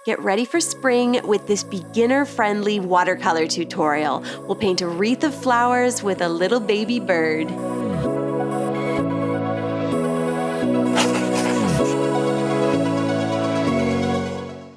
Get ready for spring with this beginner-friendly watercolor tutorial. We'll paint a wreath of flowers with a little baby bird.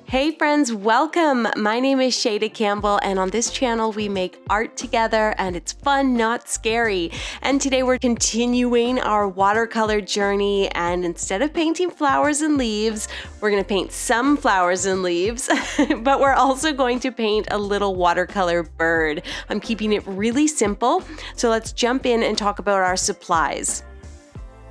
Hey friends, welcome! My name is Shayda Campbell, and on this channel we make art together, and it's fun, not scary. And today we're continuing our watercolor journey, and instead of painting flowers and leaves, we're going to paint some flowers and leaves, but we're also going to paint a little watercolor bird. I'm keeping it really simple, so let's jump in and talk about our supplies.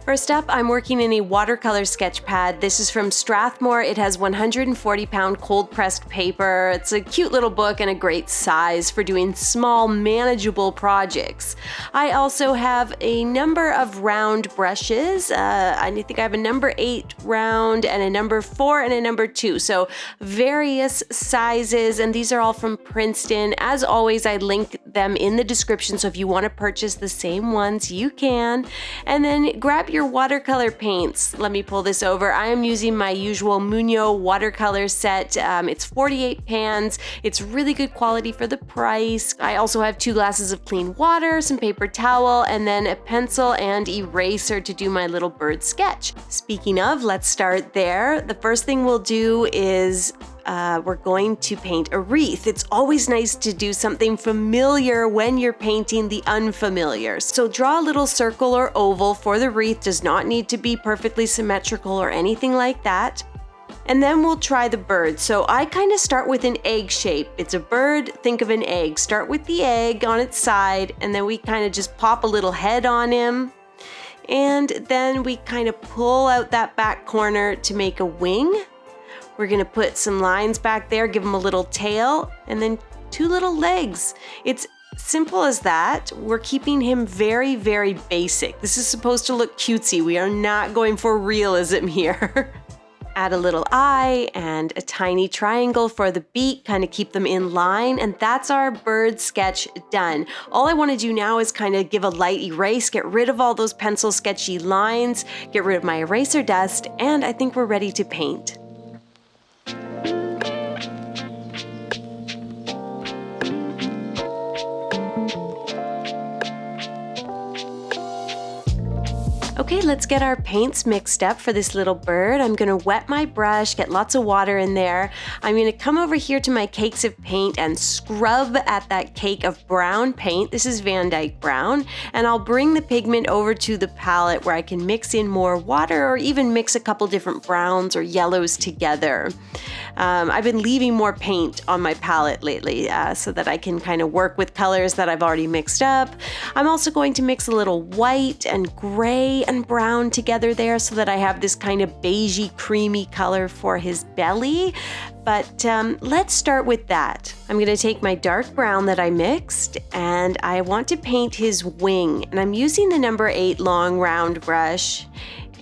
First up, I'm working in a watercolor sketch pad. This is from Strathmore. It has 140-pound cold-pressed paper. It's a cute little book and a great size for doing small, manageable projects. I also have a number of round brushes. I think I have a number 8 round and a number 4 and a number 2. So various sizes, and these are all from Princeton. As always, I link them in the description, so if you want to purchase the same ones, you can. And then grab your watercolor paints. Let me pull this over. I am using my usual Muñoz watercolor set. It's 48 pans. It's really good quality for the price. I also have 2 glasses of clean water, some paper towel, and then a pencil and eraser to do my little bird sketch. Speaking of, let's start there. The first thing we'll do is we're going to paint a wreath. It's always nice to do something familiar when you're painting the unfamiliar. So draw a little circle or oval for the wreath. Does not need to be perfectly symmetrical or anything like that. And then we'll try the bird. So I kind of start with an egg shape. It's a bird, think of an egg. Start with the egg on its side, and then we kind of just pop a little head on him. And then we kind of pull out that back corner to make a wing. We're gonna put some lines back there, give him a little tail, and then 2 little legs. It's simple as that. We're keeping him very, very basic. This is supposed to look cutesy. We are not going for realism here. Add a little eye and a tiny triangle for the beak, kind of keep them in line, and that's our bird sketch done. All I want to do now is kind of give a light erase, get rid of all those pencil sketchy lines, get rid of my eraser dust, and I think we're ready to paint. Okay, let's get our paints mixed up for this little bird. I'm gonna wet my brush, get lots of water in there. I'm gonna come over here to my cakes of paint and scrub at that cake of brown paint. This is Van Dyke Brown. And I'll bring the pigment over to the palette where I can mix in more water or even mix a couple different browns or yellows together. I've been leaving more paint on my palette lately so that I can kind of work with colors that I've already mixed up. I'm also going to mix a little white and gray and brown together there so that I have this kind of beigey, creamy color for his belly. But let's start with that. I'm going to take my dark brown that I mixed, and I want to paint his wing. And I'm using the number 8 long round brush.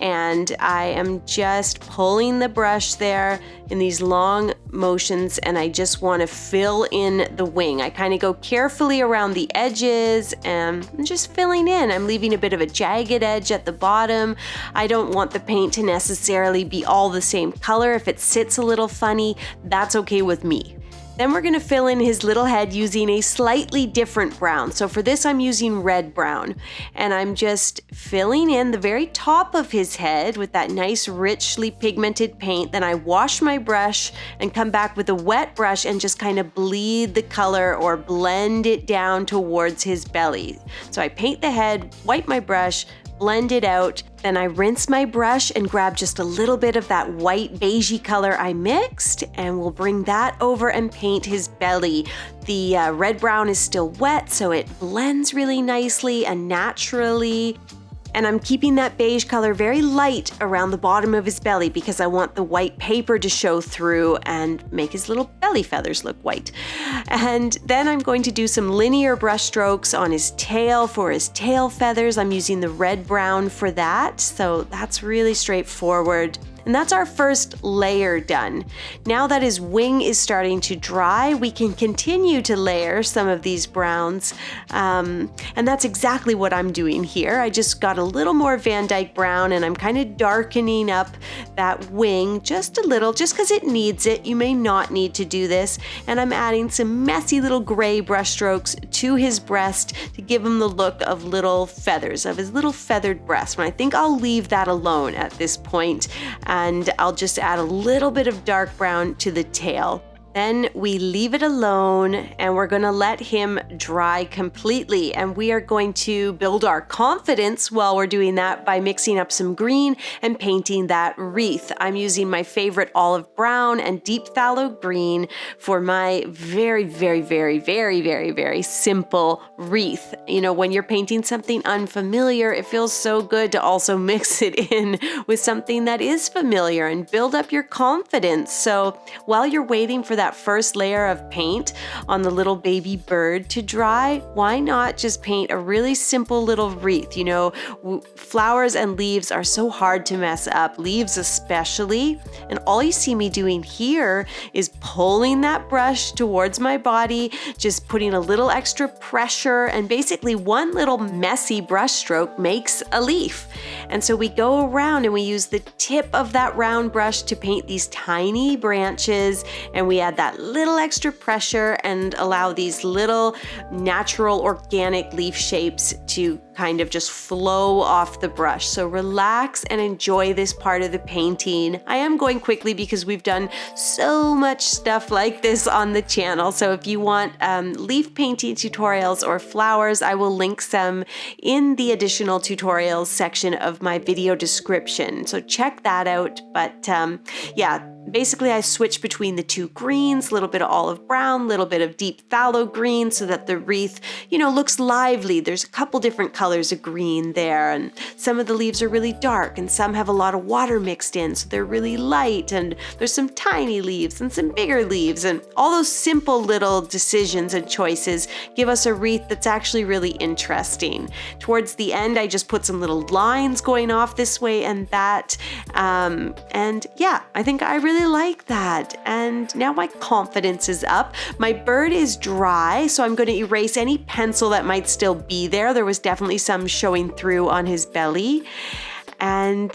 And I am just pulling the brush there in these long motions, and I just want to fill in the wing. I kind of go carefully around the edges and I'm just filling in. I'm leaving a bit of a jagged edge at the bottom. I don't want the paint to necessarily be all the same color. If it sits a little funny, that's okay with me. Then we're going to fill in his little head using a slightly different brown. So for this, I'm using red brown, and I'm just filling in the very top of his head with that nice richly pigmented paint. Then I wash my brush and come back with a wet brush and just kind of bleed the color or blend it down towards his belly. So I paint the head, wipe my brush, blend it out. Then I rinse my brush and grab just a little bit of that white beigey color I mixed, and we'll bring that over and paint his belly. The red brown is still wet, so it blends really nicely and naturally. And I'm keeping that beige color very light around the bottom of his belly because I want the white paper to show through and make his little belly feathers look white. And then I'm going to do some linear brush strokes on his tail for his tail feathers. I'm using the red brown for that, so that's really straightforward. And that's our first layer done. Now that his wing is starting to dry, we can continue to layer some of these browns. And that's exactly what I'm doing here. I just got a little more Van Dyke brown and I'm kind of darkening up that wing just a little, just because it needs it. You may not need to do this. And I'm adding some messy little gray brush strokes to his breast to give him the look of little feathers, of his little feathered breast. And I think I'll leave that alone at this point, and I'll just add a little bit of dark brown to the tail. Then we leave it alone and we're going to let him dry completely. And we are going to build our confidence while we're doing that by mixing up some green and painting that wreath. I'm using my favorite olive brown and deep phthalo green for my very, very, very, very, very, very simple wreath. You know, when you're painting something unfamiliar, it feels so good to also mix it in with something that is familiar and build up your confidence. So while you're waiting for that first layer of paint on the little baby bird to dry, why not just paint a really simple little wreath? You know, flowers and leaves are so hard to mess up, leaves especially. And all you see me doing here is pulling that brush towards my body, just putting a little extra pressure, and basically one little messy brush stroke makes a leaf. And so we go around and we use the tip of that round brush to paint these tiny branches, and we add that little extra pressure and allow these little natural organic leaf shapes to kind of just flow off the brush. So relax and enjoy this part of the painting. I am going quickly because we've done so much stuff like this on the channel. So if you want leaf painting tutorials or flowers, I will link some in the additional tutorials section of my video description. So check that out. But yeah, basically I switch between the two greens, a little bit of olive brown, a little bit of deep phthalo green, so that the wreath, you know, looks lively. There's a couple different colors of green there, and some of the leaves are really dark and some have a lot of water mixed in, so they're really light, and there's some tiny leaves and some bigger leaves, and all those simple little decisions and choices give us a wreath that's actually really interesting. Towards the end, I just put some little lines going off this way and that, and yeah, I think I really like that. And now my confidence is up. My bird is dry, so I'm going to erase any pencil that might still be there. There was definitely some showing through on his belly. And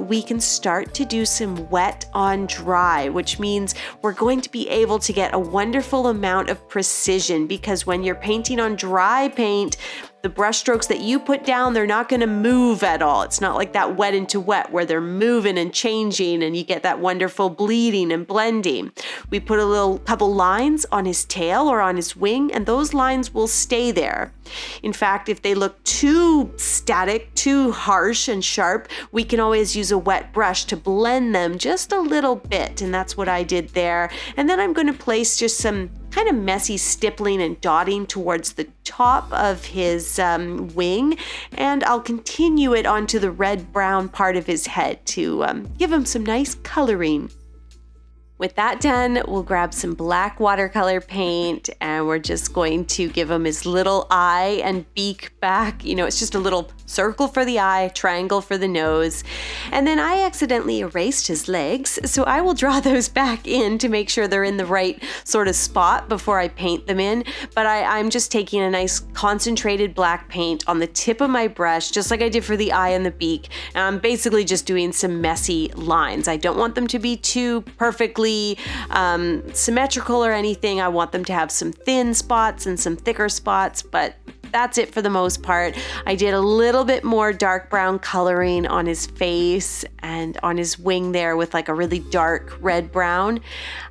we can start to do some wet on dry, which means we're going to be able to get a wonderful amount of precision, because when you're painting on dry paint, the brush strokes that you put down, they're not going to move at all. It's not like that wet into wet where they're moving and changing and you get that wonderful bleeding and blending. We put a couple lines on his tail or on his wing, and those lines will stay there. In fact, if they look too static, too harsh and sharp, we can always use a wet brush to blend them just a little bit, and that's what I did there. And then I'm going to place just some kind of messy stippling and dotting towards the top of his wing, and I'll continue it onto the red-brown part of his head to give him some nice coloring. With that done, we'll grab some black watercolor paint and we're just going to give him his little eye and beak back. You know, it's just a little circle for the eye, triangle for the nose. And then I accidentally erased his legs, so I will draw those back in to make sure they're in the right sort of spot before I paint them in. But I'm just taking a nice concentrated black paint on the tip of my brush, just like I did for the eye and the beak. And I'm basically just doing some messy lines. I don't want them to be too perfectly symmetrical or anything. I want them to have some thin spots and some thicker spots, but that's it for the most part. I did a little bit more dark brown coloring on his face and on his wing there with like a really dark red brown.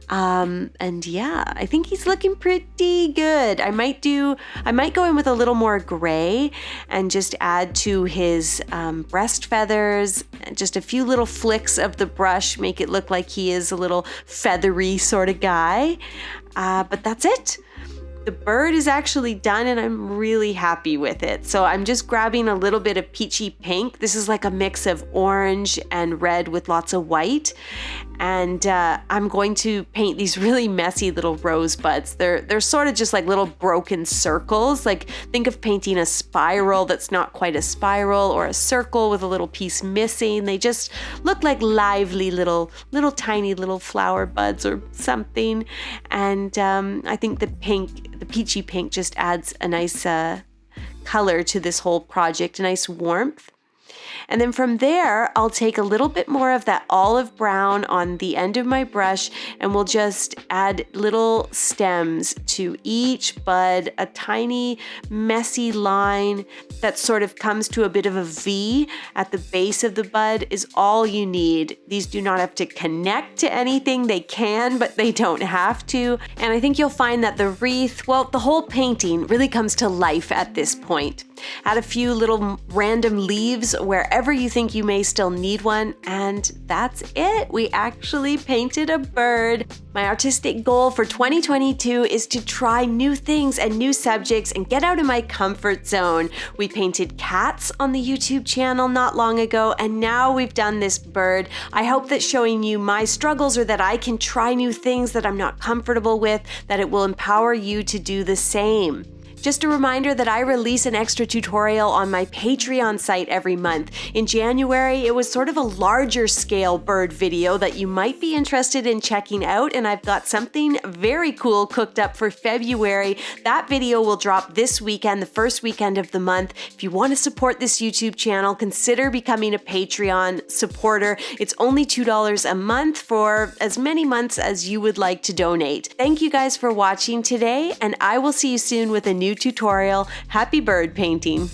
And yeah, I think he's looking pretty good. I might go in with a little more gray and just add to his breast feathers, just a few little flicks of the brush, make it look like he is a little feathery sort of guy. But that's it. The bird is actually done and I'm really happy with it. So I'm just grabbing a little bit of peachy pink. This is like a mix of orange and red with lots of white. And I'm going to paint these really messy little rosebuds. They're sort of just like little broken circles. Like think of painting a spiral that's not quite a spiral, or a circle with a little piece missing. They just look like lively little tiny little flower buds or something. And I think the peachy pink just adds a nice color to this whole project, a nice warmth. And then from there, I'll take a little bit more of that olive brown on the end of my brush, and we'll just add little stems to each bud, a tiny messy line that sort of comes to a bit of a V at the base of the bud is all you need. These do not have to connect to anything. They can, but they don't have to. And I think you'll find that the wreath, well, the whole painting really comes to life at this point. Add a few little random leaves wherever you think you may still need one, and that's it. We actually painted a bird. My artistic goal for 2022 is to try new things and new subjects and get out of my comfort zone. We painted cats on the YouTube channel not long ago, and now we've done this bird. I hope that showing you my struggles, or that I can try new things that I'm not comfortable with, that it will empower you to do the same. Just a reminder that I release an extra tutorial on my Patreon site every month. In January, it was sort of a larger scale bird video that you might be interested in checking out, and I've got something very cool cooked up for February. That video will drop this weekend, the first weekend of the month. If you want to support this YouTube channel, consider becoming a Patreon supporter. It's only $2 a month for as many months as you would like to donate. Thank you guys for watching today, and I will see you soon with a new tutorial. Happy bird painting!